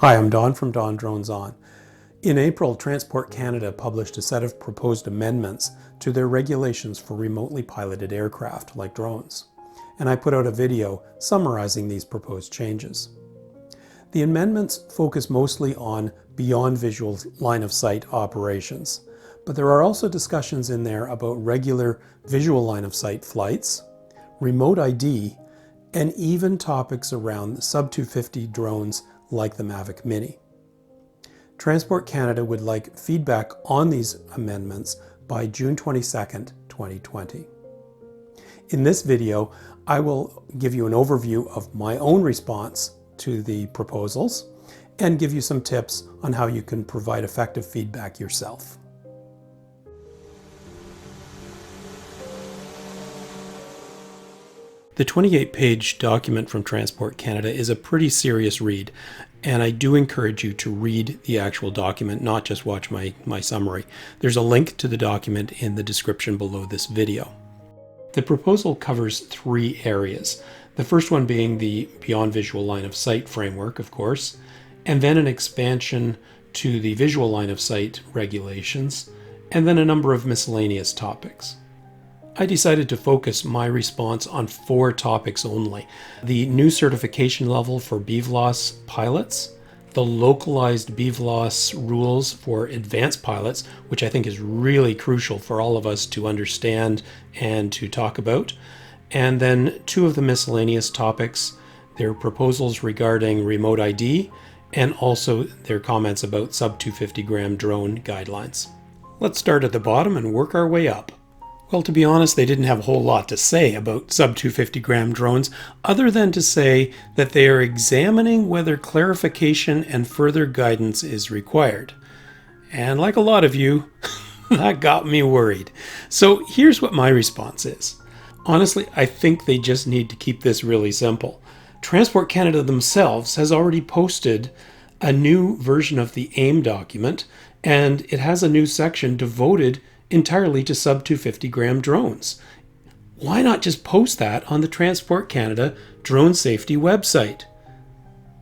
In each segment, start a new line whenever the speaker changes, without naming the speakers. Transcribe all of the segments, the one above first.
Hi, I'm Don from DonDronesOn. In April, Transport Canada published a set of proposed amendments to their regulations for remotely piloted aircraft, like drones, and I put out a video summarizing these proposed changes. The amendments focus mostly on beyond visual line of sight operations, but there are also discussions in there about regular visual line of sight flights, remote ID, and even topics around sub-250 drones like the Mavic Mini. Transport Canada would like feedback on these amendments by June 22nd, 2020. In this video, I will give you an overview of my own response to the proposals and give you some tips on how you can provide effective feedback yourself. The 28-page document from Transport Canada is a pretty serious read, and I do encourage you to read the actual document, not just watch my summary. There's a link to the document in the description below this video. The proposal covers three areas. The first one being the Beyond Visual Line of Sight framework, of course, and then an expansion to the Visual Line of Sight regulations, and then a number of miscellaneous topics. I decided to focus my response on 4 topics only: the new certification level for BVLOS pilots, the localized BVLOS rules for advanced pilots, which I think is really crucial for all of us to understand and to talk about, and then 2 of the miscellaneous topics, their proposals regarding remote ID, and also their comments about sub-250 gram drone guidelines. Let's start at the bottom and work our way up. Well, to be honest, they didn't have a whole lot to say about sub-250 gram drones, other than to say that they are examining whether clarification and further guidance is required. And like a lot of you, that got me worried. So here's what my response is. Honestly, I think they just need to keep this really simple. Transport Canada themselves has already posted a new version of the AIM document, and it has a new section devoted entirely to sub-250 gram drones. Why not just post that on the Transport Canada drone safety website?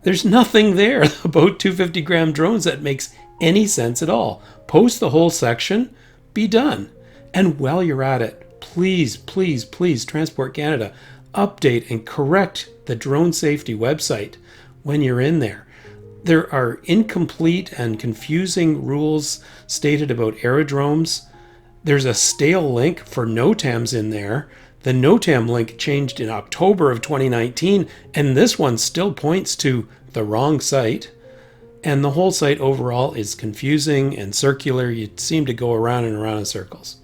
There's nothing there about 250 gram drones that makes any sense at all. Post the whole section, be done. And while you're at it, please, please, please, Transport Canada, update and correct the drone safety website when you're in there. There are incomplete and confusing rules stated about aerodromes. There's a stale link for NOTAMs in there. The NOTAM link changed in October of 2019, and this one still points to the wrong site. And the whole site overall is confusing and circular. You seem to go around and around in circles.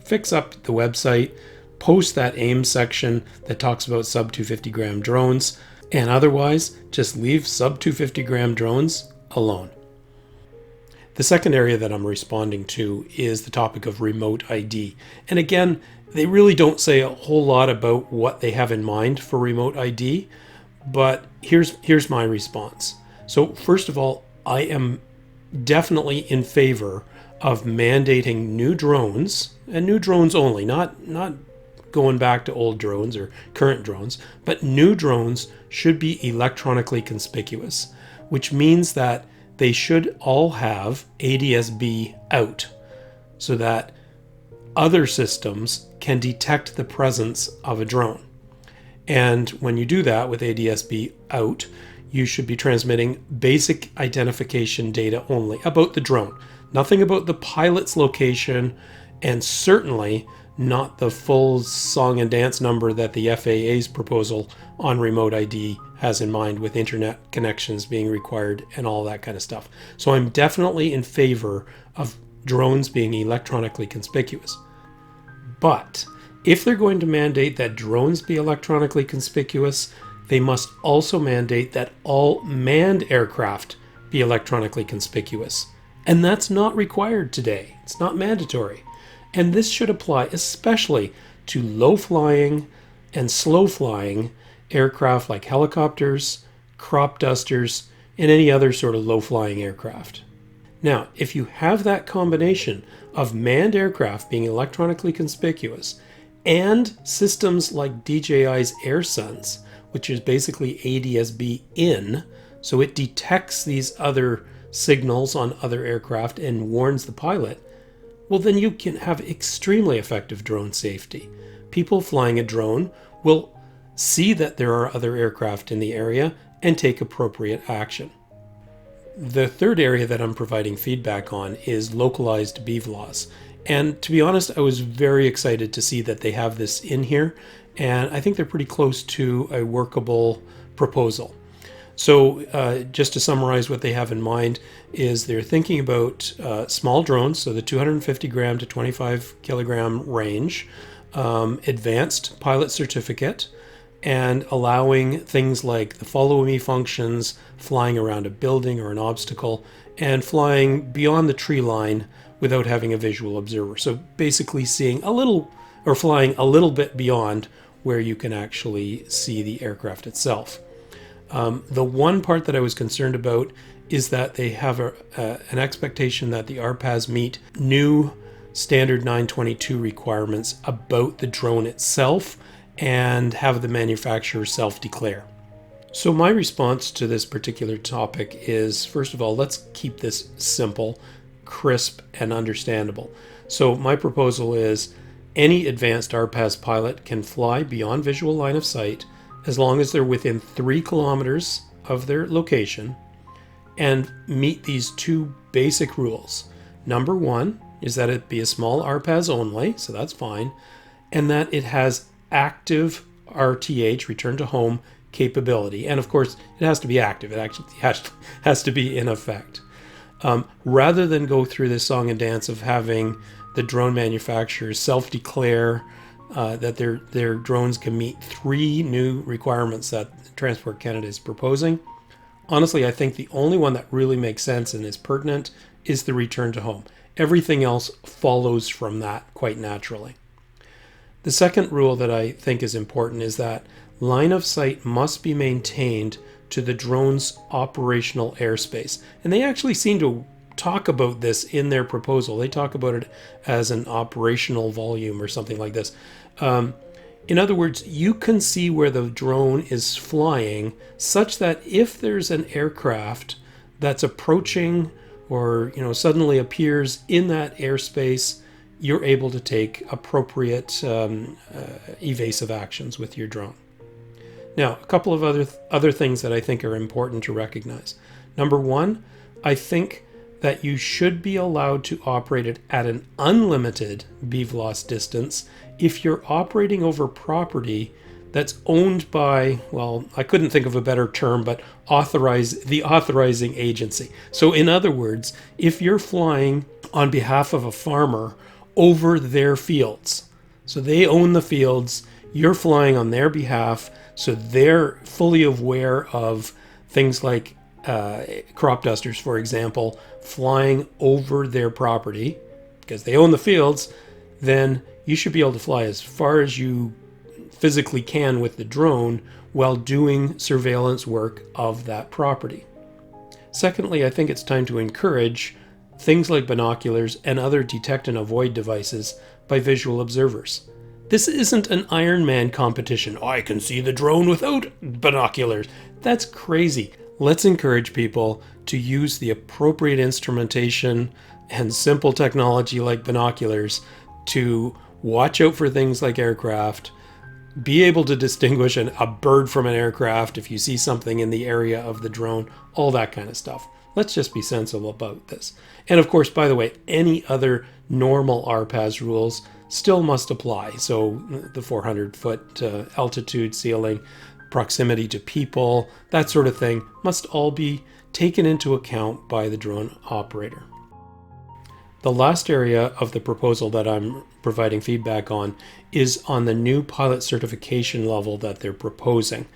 Fix up the website, post that AIM section that talks about sub-250 gram drones, and otherwise just leave sub-250 gram drones alone. The second area that I'm responding to is the topic of remote ID. And again, they really don't say a whole lot about what they have in mind for remote ID, but here's my response. So first of all, I am definitely in favor of mandating new drones, and new drones only, not going back to old drones or current drones, but new drones should be electronically conspicuous, which means that they should all have ADS-B out so that other systems can detect the presence of a drone. And when you do that with ADS-B out, you should be transmitting basic identification data only about the drone. Nothing about the pilot's location, and certainly not the full song and dance number that the FAA's proposal on remote ID has in mind, with internet connections being required and all that kind of stuff. So I'm definitely in favor of drones being electronically conspicuous. But if they're going to mandate that drones be electronically conspicuous, they must also mandate that all manned aircraft be electronically conspicuous. And that's not required today. It's not mandatory. And this should apply especially to low-flying and slow-flying aircraft like helicopters, crop dusters, and any other sort of low-flying aircraft. Now, if you have that combination of manned aircraft being electronically conspicuous and systems like DJI's AirSense, which is basically ADS-B in, so it detects these other signals on other aircraft and warns the pilot, well, then you can have extremely effective drone safety. People flying a drone will see that there are other aircraft in the area and take appropriate action. The third area that I'm providing feedback on is localized BVLOS. And to be honest, I was very excited to see that they have this in here, and I think they're pretty close to a workable proposal. So just to summarize what they have in mind is they're thinking about small drones, so the 250 gram to 25 kilogram range, advanced pilot certificate, and allowing things like the follow me functions, flying around a building or an obstacle, and flying beyond the tree line without having a visual observer. So basically seeing a little, or flying a little bit beyond where you can actually see the aircraft itself. The one part that I was concerned about is that they have an expectation that the RPAS meet new standard 922 requirements about the drone itself and have the manufacturer self-declare. So my response to this particular topic is, first of all, let's keep this simple, crisp, and understandable. So my proposal is any advanced RPAS pilot can fly beyond visual line of sight as long as they're within 3 kilometers of their location and meet these two basic rules. Number one is that it be a small RPAS only, so that's fine, and that it has active RTH, return to home, capability. And of course, it has to be active. It actually has to be in effect. Rather than go through this song and dance of having the drone manufacturers self-declare that their drones can meet 3 new requirements that Transport Canada is proposing, honestly, I think the only one that really makes sense and is pertinent is the return to home. Everything else follows from that quite naturally. The second rule that I think is important is that line of sight must be maintained to the drone's operational airspace. And they actually seem to talk about this in their proposal. They talk about it as an operational volume or something like this. In other words, you can see where the drone is flying such that if there's an aircraft that's approaching or suddenly appears in that airspace, you're able to take appropriate evasive actions with your drone. Now, a couple of other things that I think are important to recognize. Number one, I think that you should be allowed to operate it at an unlimited BVLOS distance if you're operating over property that's owned by, well, I couldn't think of a better term, but the authorizing agency. So in other words, if you're flying on behalf of a farmer over their fields, so they own the fields, you're flying on their behalf, so they're fully aware of things like crop dusters, for example, flying over their property because they own the fields, then you should be able to fly as far as you physically can with the drone while doing surveillance work of that property. Secondly, I think it's time to encourage things like binoculars and other detect and avoid devices by visual observers. This isn't an Iron Man competition. I can see the drone without binoculars. That's crazy. Let's encourage people to use the appropriate instrumentation and simple technology like binoculars to watch out for things like aircraft, be able to distinguish a bird from an aircraft if you see something in the area of the drone, all that kind of stuff. Let's just be sensible about this. And of course, by the way, any other normal RPAS rules still must apply. So the 400-foot altitude ceiling, proximity to people, that sort of thing must all be taken into account by the drone operator. The last area of the proposal that I'm providing feedback on is on the new pilot certification level that they're proposing.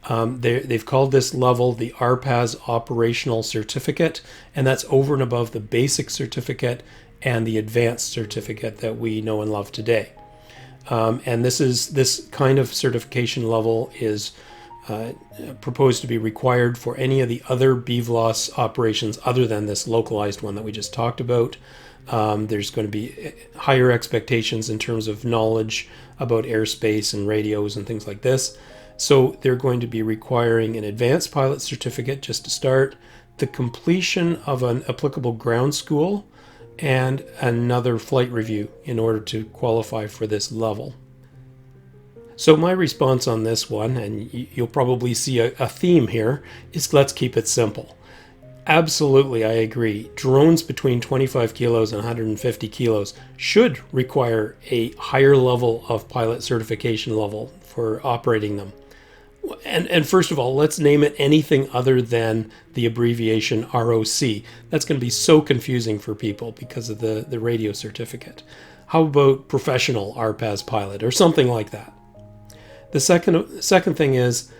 They've called this level the RPAS Operational Certificate, and that's over and above the basic certificate and the advanced certificate that we know and love today. And this kind of certification level is proposed to be required for any of the other BVLOS operations other than this localized one that we just talked about. There's going to be higher expectations in terms of knowledge about airspace and radios and things like this. So they're going to be requiring an advanced pilot certificate just to start, the completion of an applicable ground school, and another flight review in order to qualify for this level. So my response on this one, and you'll probably see a theme here, is let's keep it simple. Absolutely, I agree. Drones between 25 kilos and 150 kilos should require a higher level of pilot certification level for operating them. And first of all, let's name it anything other than the abbreviation ROC. That's going to be so confusing for people because of the radio certificate. How about professional RPAS pilot or something like that? The second thing is,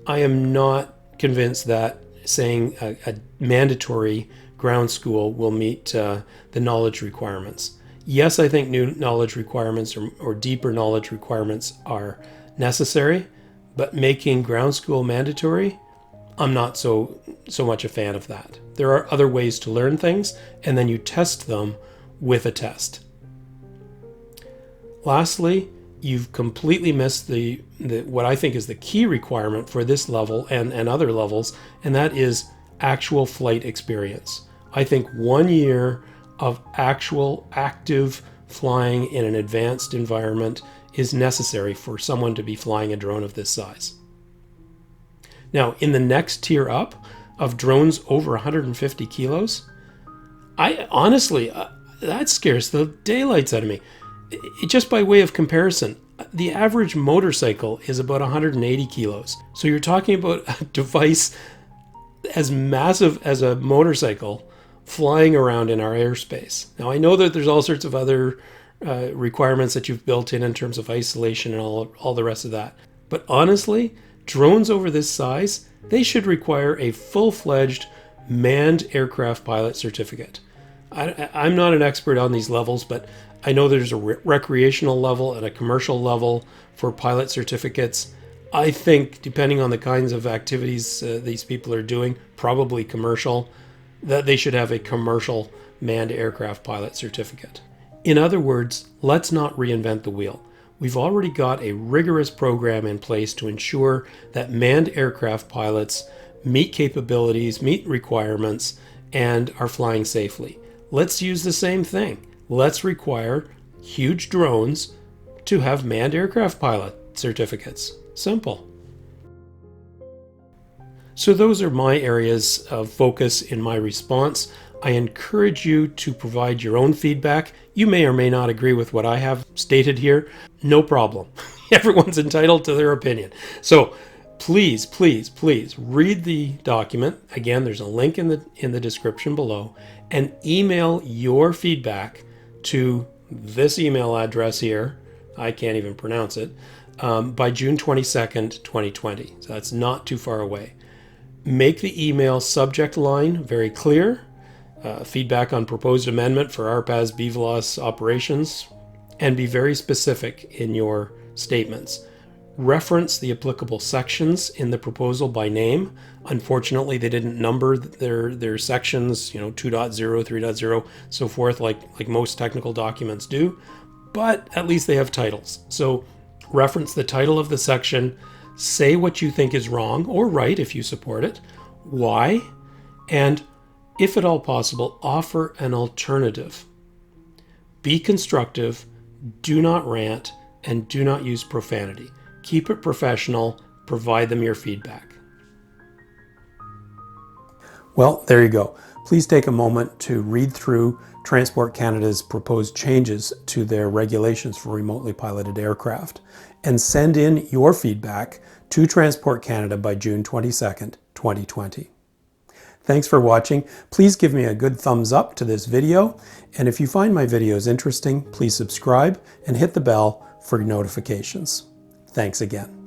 I am not convinced that saying a mandatory ground school will meet the knowledge requirements. Yes, I think new knowledge requirements or deeper knowledge requirements are necessary, but making ground school mandatory, I'm not so much a fan of that. There are other ways to learn things, and then you test them with a test. Lastly, you've completely missed the what I think is the key requirement for this level and other levels, and that is actual flight experience. I think 1 year of actual active flying in an advanced environment is necessary for someone to be flying a drone of this size. Now, in the next tier up of drones over 150 kilos, I honestly, that scares the daylights out of me. Just by way of comparison, the average motorcycle is about 180 kilos. So you're talking about a device as massive as a motorcycle flying around in our airspace. Now, I know that there's all sorts of other requirements that you've built in terms of isolation and all the rest of that. But honestly, drones over this size, they should require a full-fledged manned aircraft pilot certificate. I'm not an expert on these levels, but I know there's a recreational level and a commercial level for pilot certificates. I think, depending on the kinds of activities these people are doing, probably commercial, that they should have a commercial manned aircraft pilot certificate. In other words, let's not reinvent the wheel. We've already got a rigorous program in place to ensure that manned aircraft pilots meet capabilities, meet requirements, and are flying safely. Let's use the same thing. Let's require huge drones to have manned aircraft pilot certificates. Simple. So those are my areas of focus in my response. I encourage you to provide your own feedback. You may or may not agree with what I have stated here. No problem. Everyone's entitled to their opinion. So please, please, please read the document. Again, there's a link in the description below, and email your feedback to this email address here. I can't even pronounce it. By June 22nd, 2020. So that's not too far away. Make the email subject line very clear. Feedback on proposed amendment for RPAS BVLOS operations, and be very specific in your statements. Reference the applicable sections in the proposal by name. Unfortunately, they didn't number their sections, 2.0, 3.0, so forth, like most technical documents do, but at least they have titles. So reference the title of the section, say what you think is wrong or right if you support it, why, and if at all possible, offer an alternative. Be constructive, do not rant, and do not use profanity. Keep it professional, provide them your feedback. Well, there you go. Please take a moment to read through Transport Canada's proposed changes to their regulations for remotely piloted aircraft, and send in your feedback to Transport Canada by June 22nd, 2020. Thanks for watching. Please give me a good thumbs up to this video, and if you find my videos interesting, please subscribe and hit the bell for notifications. Thanks again.